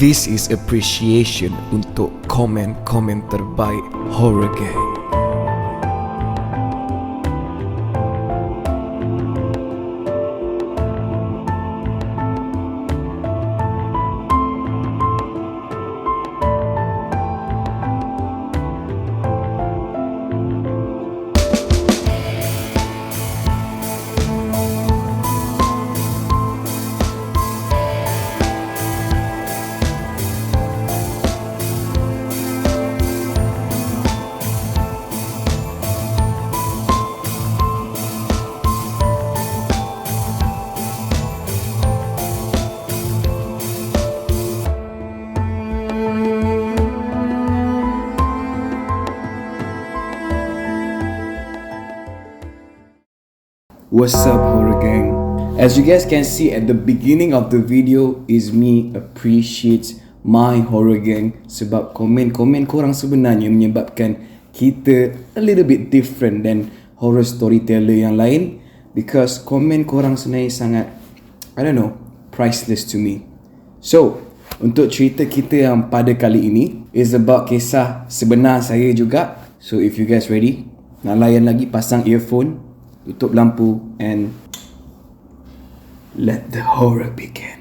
This is appreciation untuk komen-komen terbaik Horror Gang. What's up, Horror Gang? As you guys can see at the beginning of the video is me appreciate my Horror Gang sebab komen-komen korang sebenarnya menyebabkan kita a little bit different than horror storyteller yang lain, because komen korang sebenarnya sangat, I don't know, priceless to me. So, untuk cerita kita yang pada kali ini is about kisah sebenar saya juga. So if you guys ready, nak layan lagi, pasang earphone, tutup lampu, and let the horror begin.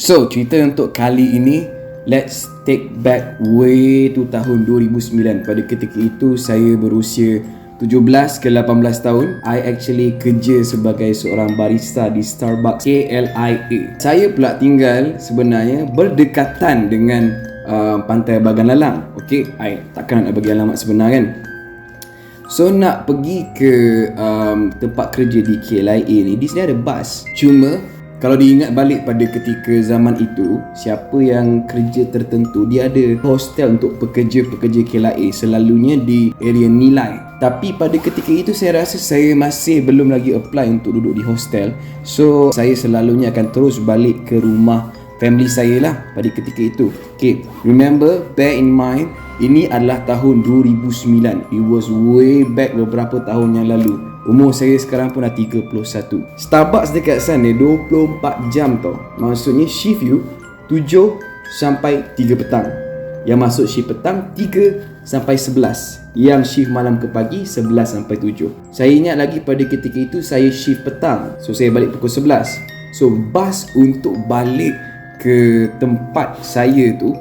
So, cerita untuk kali ini, let's take back way to tahun 2009. Pada ketika itu, saya berusia 17 ke 18 tahun. I actually kerja sebagai seorang barista di Starbucks KLIA. Saya pula tinggal sebenarnya berdekatan dengan Pantai Bagan Lalang. Okay, I takkan nak bagi alamat sebenar kan. So nak pergi ke tempat kerja di KLIA ni, di sini ada bas. Cuma kalau diingat balik pada ketika zaman itu, siapa yang kerja tertentu, dia ada hostel untuk pekerja-pekerja KLIA, selalunya di area Nilai. Tapi pada ketika itu saya rasa saya masih belum lagi apply untuk duduk di hostel. So saya selalunya akan terus balik ke rumah family saya lah pada ketika itu. Okay, remember, bear in mind, ini adalah tahun 2009. It was way back beberapa tahun yang lalu. Umur saya sekarang pun dah 31. Starbucks dekat sana 24 jam tau. Maksudnya shift you 7 sampai 3 petang. Yang masuk shift petang 3 sampai 11. Yang shift malam ke pagi 11 sampai 7. Saya ingat lagi pada ketika itu saya shift petang. So saya balik pukul 11. So bas untuk balik ke tempat saya tu,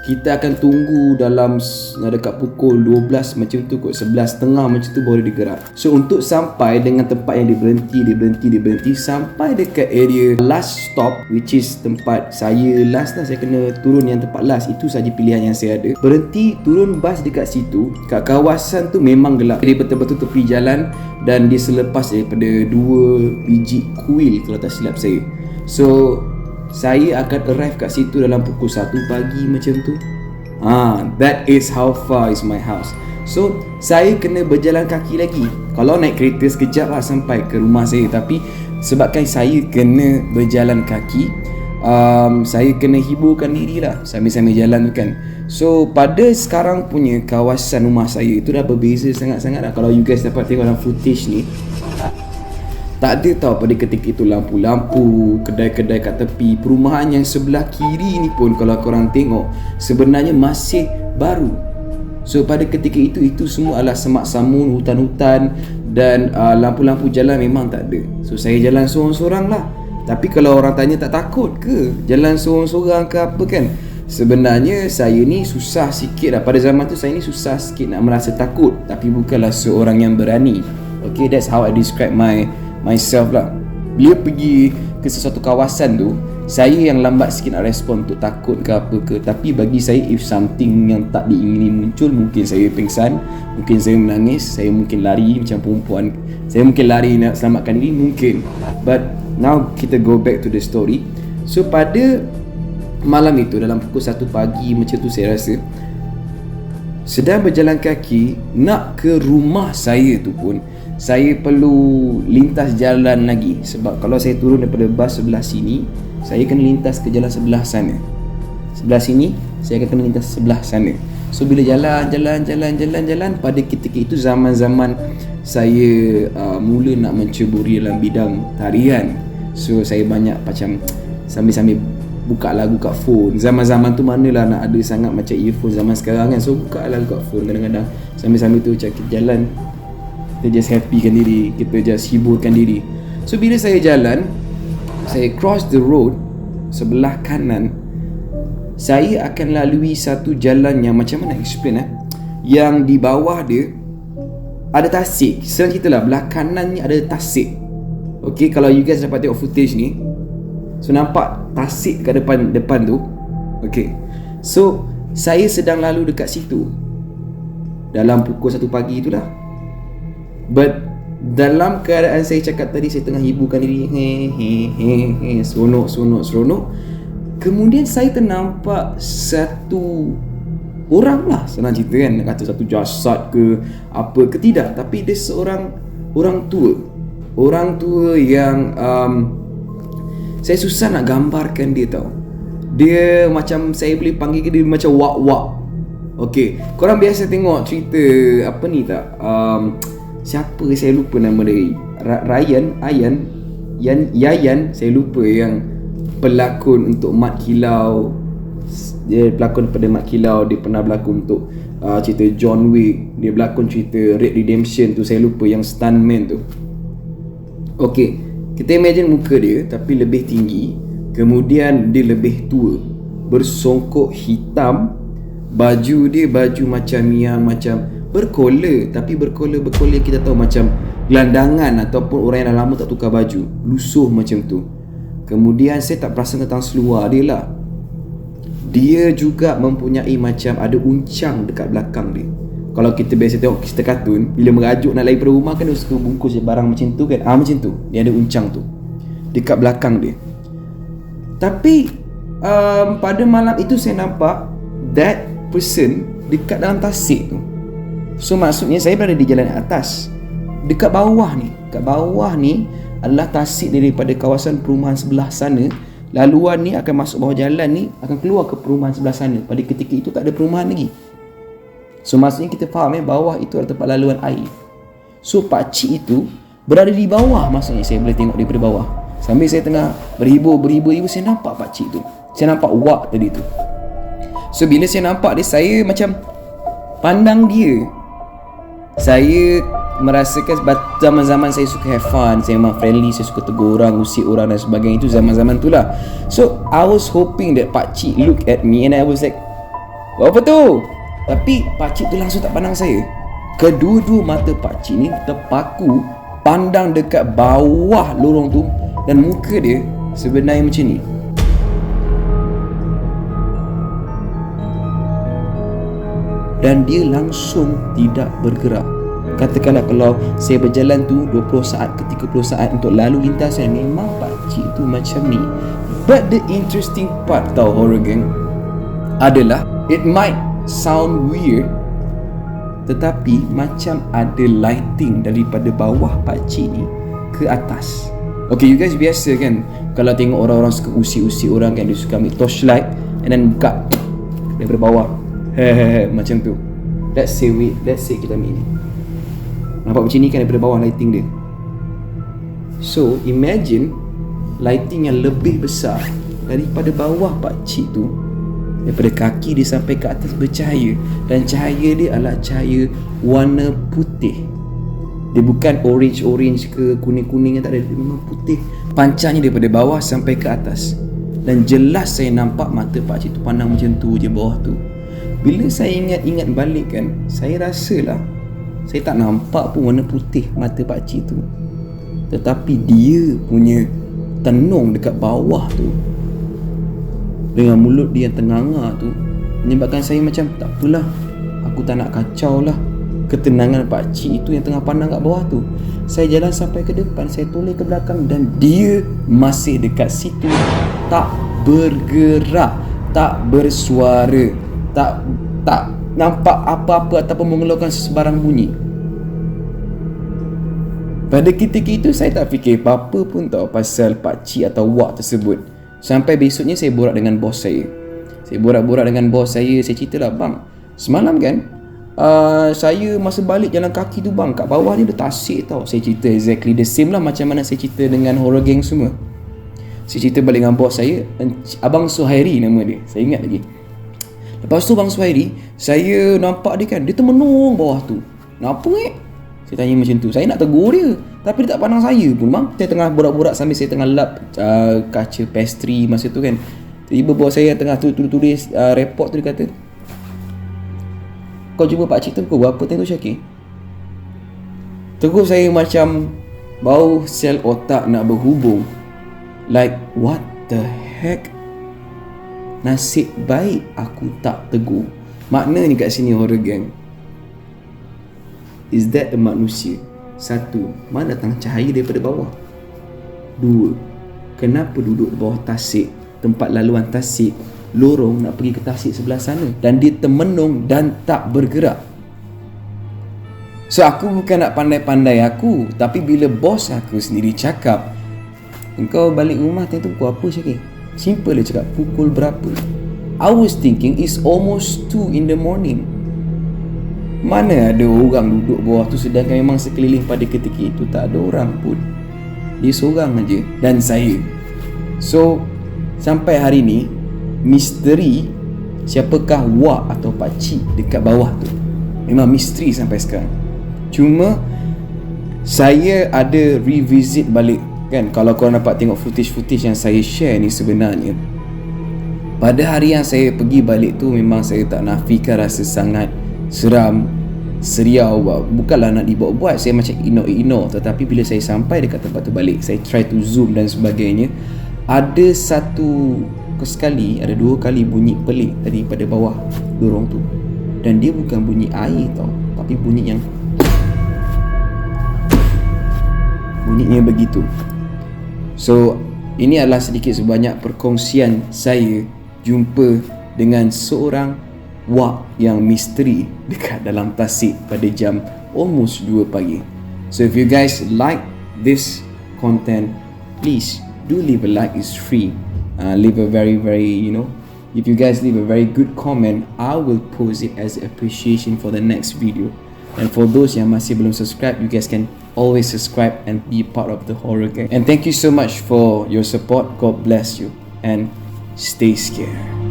kita akan tunggu dalam dekat pukul 12 macam tu kot, 11.30 macam tu baru dia gerak. So untuk sampai dengan tempat yang dia berhenti sampai dekat area last stop, which is tempat saya last lah, saya kena turun yang tempat last. Itu saja pilihan yang saya ada. Berhenti, turun bas dekat situ. Kat kawasan tu memang gelap. Dia betul-betul tepi jalan dan dia selepas daripada 2 biji kuil kalau tak silap saya. So saya akan arrive kat situ dalam pukul 1 pagi macam tu. That is how far is my house. So saya kena berjalan kaki lagi. Kalau naik kereta sekejap lah sampai ke rumah saya. Tapi sebabkan saya kena berjalan kaki, saya kena hiburkan diri lah sambil-sambil jalan tu kan. So pada sekarang punya kawasan rumah saya itu dah berbeza sangat-sangat lah. Kalau you guys dapat tengok dalam footage ni, tak ada tau pada ketika itu lampu-lampu, kedai-kedai kat tepi. Perumahan yang sebelah kiri ni pun kalau korang tengok sebenarnya masih baru. So pada ketika itu semua adalah semak samun, hutan-hutan, dan lampu-lampu jalan memang tak ada. So saya jalan sorang-sorang lah. Tapi kalau orang tanya, tak takut ke jalan sorang-sorang ke apa kan? Sebenarnya saya ni susah sikit lah. Pada zaman tu saya ni susah sikit nak merasa takut, tapi bukanlah seorang yang berani. Okay, that's how I describe myself lah. Bila pergi ke sesuatu kawasan tu, saya yang lambat sikit nak respon untuk takut ke apa ke. Tapi bagi saya, if something yang tak diingini muncul, mungkin saya pingsan, mungkin saya menangis, saya mungkin lari macam perempuan, saya mungkin lari nak selamatkan diri, mungkin. But now kita go back to the story. So pada malam itu dalam pukul 1 pagi macam tu, saya rasa Sedang berjalan kaki nak ke rumah saya tu pun, saya perlu lintas jalan lagi. Sebab kalau saya turun daripada bas sebelah sini, saya kena lintas ke jalan sebelah sana. Sebelah sini, saya akan kena lintas sebelah sana. So bila jalan, pada ketika itu zaman-zaman saya mula nak menceburi dalam bidang tarian. So saya banyak macam sambil-sambil buka lagu kat phone. Zaman-zaman tu manalah nak ada sangat macam earphone zaman sekarang kan. So buka lagu kat phone kadang-kadang. Sambil-sambil tu macam kita jalan, kita just happykan diri, kita just hiburkan diri. So bila saya jalan, saya cross the road, sebelah kanan saya akan lalui satu jalan yang macam mana explain yang di bawah dia ada tasik. Senang cerita lah, belah kanan ni ada tasik. Okay, kalau you guys dapat tengok footage ni, so nampak tasik kat depan tu. Okay, so saya sedang lalu dekat situ dalam pukul 1 pagi tu lah. But dalam keadaan saya cakap tadi, saya tengah hiburkan diri, seronok. Kemudian saya ternampak satu orang lah, senang cerita kan, nak kata satu jasad ke apa ke, tidak, tapi dia seorang orang tua yang saya susah nak gambarkan dia tau. Dia macam, saya boleh panggil dia macam wak-wak. Okay, korang biasa tengok cerita apa ni tak, siapa saya lupa nama dia, Yayan, saya lupa, yang pelakon untuk Mat Kilau. Dia pelakon pada Mat Kilau, dia pernah berlakon untuk cerita John Wick, dia berlakon cerita Red Redemption tu, saya lupa, yang stuntman tu. Okay, kita imagine muka dia tapi lebih tinggi, kemudian dia lebih tua, bersongkok hitam, baju dia baju macam yang macam berkola, tapi berkola kita tahu macam gelandangan ataupun orang yang dah lama tak tukar baju, lusuh macam tu. Kemudian saya tak perasan tentang seluar dia lah. Dia juga mempunyai macam ada uncang dekat belakang dia. Kalau kita biasa tengok cerita kartun, bila merajuk nak lari pada rumah kan dia suka bungkus barang macam tu kan. Macam tu, dia ada uncang tu dekat belakang dia. Tapi pada malam itu saya nampak that person dekat dalam tasik tu. So maksudnya saya berada di jalan atas. Dekat bawah ni adalah tasik daripada kawasan perumahan sebelah sana. Laluan ni akan masuk bawah jalan ni, akan keluar ke perumahan sebelah sana. Pada ketika itu tak ada perumahan lagi. So maksudnya kita faham bawah itu adalah tempat laluan air. So pakcik itu berada di bawah, maksudnya saya boleh tengok daripada bawah. Sambil saya tengah berhibur, saya nampak pakcik tu. Saya nampak wak tadi tu. So bila saya nampak dia, saya macam pandang dia. Saya merasakan zaman-zaman saya suka have fun, saya memang friendly, saya suka tegur orang, usik orang dan sebagainya. Itu zaman-zaman tu lah. So I was hoping that pakcik look at me and I was like, apa tu? Tapi pakcik tu langsung tak pandang saya. Kedua-dua mata pakcik ni terpaku pandang dekat bawah lorong tu, dan muka dia sebenarnya macam ni. Dan dia langsung tidak bergerak. Katakanlah kalau saya berjalan tu 20 saat ke 30 saat untuk lalu lintasan, memang pakcik tu macam ni. But the interesting part tau horror gang adalah, it might sound weird, tetapi macam ada lighting daripada bawah pakcik ni ke atas. Okay, you guys biasa kan kalau tengok orang-orang suka usik-usik orang kan, dia suka ambil torchlight and then buka daripada bawah, macam tu. Let's say kita ambil ni, nampak macam ni kan daripada bawah lighting dia. So imagine lighting yang lebih besar daripada bawah pakcik tu, daripada kaki dia sampai ke atas bercahaya. Dan cahaya dia adalah cahaya warna putih. Dia bukan orange ke kuning-kuning, tak ada, dia memang putih. Pancanya daripada bawah sampai ke atas. Dan jelas saya nampak mata pakcik tu pandang macam tu je bawah tu. Bila saya ingat balik kan, saya rasalah saya tak nampak pun warna putih mata pakcik tu, tetapi dia punya tenung dekat bawah tu dengan mulut dia yang tenganga tu menyebabkan saya macam, tak apalah, aku tak nak kacau lah ketenangan pakcik itu yang tengah pandang kat bawah tu. Saya jalan sampai ke depan, saya toleh ke belakang, dan dia masih dekat situ, tak bergerak, tak bersuara, tak nampak apa-apa ataupun mengeluarkan sesebarang bunyi. Pada ketika itu saya tak fikir apa-apa pun tau pasal pakcik atau wak tersebut. Sampai besoknya saya borak dengan bos saya. Saya borak-borak dengan bos saya ceritalah, bang, semalam kan saya masa balik jalan kaki tu bang, kat bawah ni ada tasik tau. Saya cerita exactly the same lah macam mana saya cerita dengan horror gang semua. Saya cerita balik dengan bos saya, Abang Suhairi nama dia, saya ingat lagi. Lepas tu Bang Suhairi, saya nampak dia kan, dia termenung bawah tu. Kenapa Saya tanya macam tu. Saya nak tegur dia, tapi dia tak pandang saya pun bang. Saya tengah borak-borak sambil saya tengah lap kaca pastry masa tu kan. Tiba-tiba bos saya tengah tulis report tu, dia kata, kau jumpa pakcik tu pukul berapa tadi tu Syakir? Tegur saya macam bau sel otak nak berhubung. Like what the heck? Nasib baik aku tak tegur. Makna ni kat sini horror gang, is that a manusia? Satu, mana datang cahaya daripada bawah? Dua, kenapa duduk di bawah tasik, tempat laluan tasik, lorong nak pergi ke tasik sebelah sana, dan dia termenung dan tak bergerak? So aku bukan nak pandai-pandai aku, tapi bila bos aku sendiri cakap, engkau balik rumah tadi tu pukul apa Syakir? Simple dia cakap, pukul berapa? I was thinking it's almost 2 in the morning. Mana ada orang duduk bawah tu, sedangkan memang sekeliling pada ketika itu tak ada orang pun. Dia seorang aja dan saya. So sampai hari ni misteri siapakah wak atau pakcik dekat bawah tu memang misteri sampai sekarang. Cuma saya ada revisit balik kan, kalau korang dapat tengok footage-footage yang saya share ni, sebenarnya pada hari yang saya pergi balik tu memang saya tak nafikan rasa sangat seram, seriau. Bukanlah nak dibuat-buat, saya macam ignore. Tetapi bila saya sampai dekat tempat tu balik, saya try to zoom dan sebagainya, ada ada 2 kali bunyi pelik daripada bawah lorong tu. Dan dia bukan bunyi air tau, tapi bunyinya begitu. So ini adalah sedikit sebanyak perkongsian saya jumpa dengan seorang wak yang misteri dekat dalam tasik pada jam almost 2 pagi. So if you guys like this content, please do leave a like, it's free. Leave a very if you guys leave a very good comment, I will post it as appreciation for the next video. And for those yang masih belum subscribe, you guys can always subscribe and be part of the horror gang. And thank you so much for your support. God bless you and stay scared.